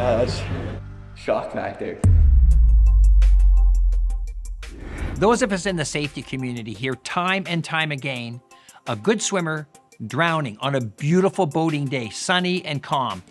that's shock factor. Those of us in the safety community hear time and time again a good swimmer drowning on a beautiful boating day, sunny and calm.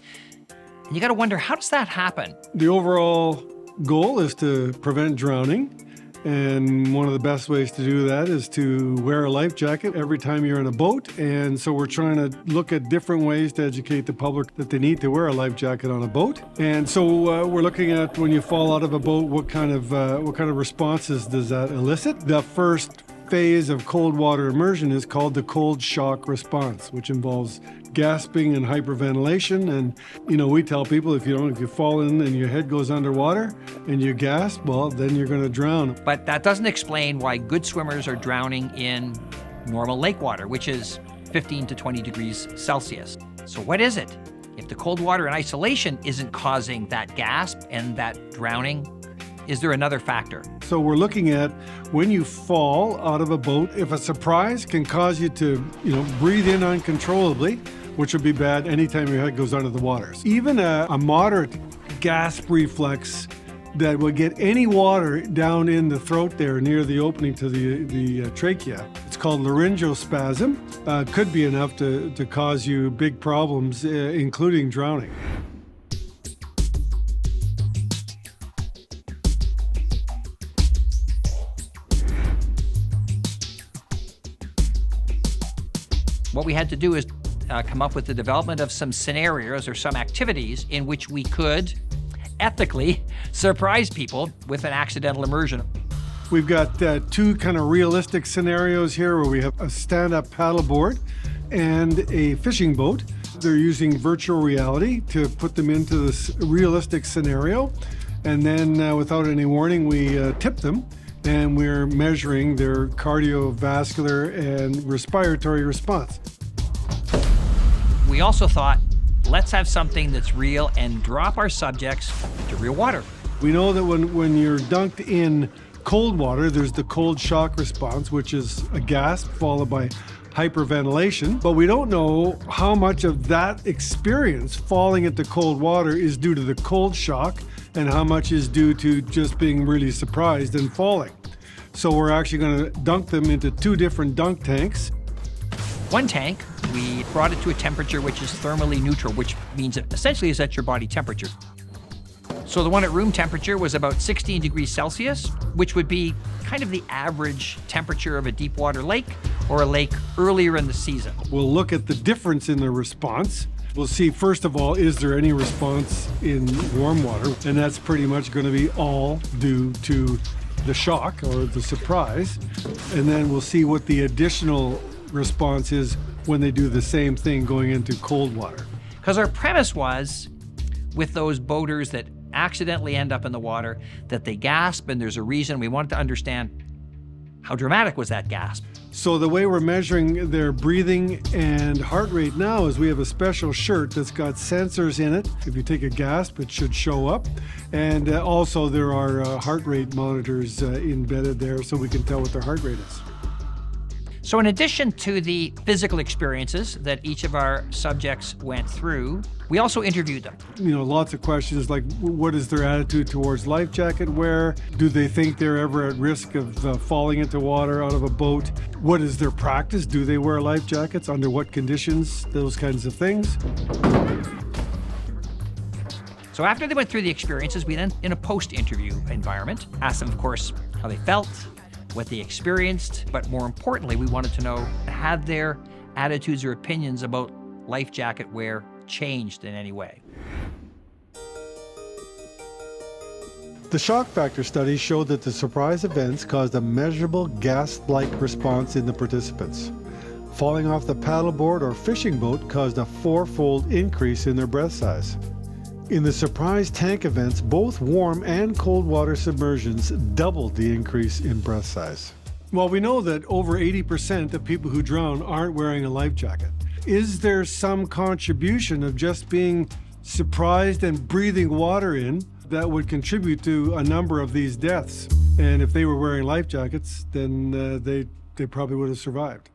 And you got to wonder, how does that happen? The overall goal is to prevent drowning. And one of the best ways to do that is to wear a life jacket every time you're in a boat. And so we're trying to look at different ways to educate the public that they need to wear a life jacket on a boat. And so we're looking at when you fall out of a boat, what kind of responses does that elicit? The first phase of cold water immersion is called the cold shock response, which involves gasping and hyperventilation. And, we tell people if you fall in and your head goes underwater and you gasp, well, then you're going to drown. But that doesn't explain why good swimmers are drowning in normal lake water, which is 15 to 20 degrees Celsius. So what is it? If the cold water in isolation isn't causing that gasp and that drowning, is there another factor? So we're looking at when you fall out of a boat, if a surprise can cause you to, breathe in uncontrollably, which would be bad anytime your head goes under the water. Even a moderate gasp reflex that would get any water down in the throat there near the opening to the trachea. It's called laryngospasm. Could be enough to cause you big problems, including drowning. What we had to do is come up with the development of some scenarios or some activities in which we could ethically surprise people with an accidental immersion. We've got two kind of realistic scenarios here where we have a stand-up paddleboard and a fishing boat. They're using virtual reality to put them into this realistic scenario. And then without any warning, we tip them. And we're measuring their cardiovascular and respiratory response. We also thought, let's have something that's real and drop our subjects into real water. We know that when you're dunked in cold water, there's the cold shock response, which is a gasp followed by hyperventilation. But we don't know how much of that experience falling into cold water is due to the cold shock and how much is due to just being really surprised and falling. So we're actually going to dunk them into two different dunk tanks. One tank, we brought it to a temperature which is thermally neutral, which means it essentially is at your body temperature. So the one at room temperature was about 16 degrees Celsius, which would be kind of the average temperature of a deep water lake or a lake earlier in the season. We'll look at the difference in the response. We'll see, first of all, is there any response in warm water? And that's pretty much going to be all due to the shock or the surprise. And then we'll see what the additional response is when they do the same thing going into cold water. Because our premise was, with those boaters that accidentally end up in the water, that they gasp, and there's a reason. We wanted to understand how dramatic was that gasp. So the way we're measuring their breathing and heart rate now is we have a special shirt that's got sensors in it. If you take a gasp, it should show up. And also there are heart rate monitors embedded there so we can tell what their heart rate is. So in addition to the physical experiences that each of our subjects went through, we also interviewed them. Lots of questions like, what is their attitude towards life jacket wear? Do they think they're ever at risk of falling into water out of a boat? What is their practice? Do they wear life jackets? Under what conditions? Those kinds of things. So after they went through the experiences, we then, in a post-interview environment, asked them, of course, how they felt, what they experienced, but more importantly, we wanted to know, had their attitudes or opinions about life jacket wear changed in any way? The shock factor study showed that the surprise events caused a measurable gasp-like response in the participants. Falling off the paddleboard or fishing boat caused a 4-fold increase in their breath size. In the surprise tank events, both warm and cold water submersions doubled the increase in breath size. Well, we know that over 80% of people who drown aren't wearing a life jacket. Is there some contribution of just being surprised and breathing water in that would contribute to a number of these deaths? And if they were wearing life jackets, then they probably would have survived.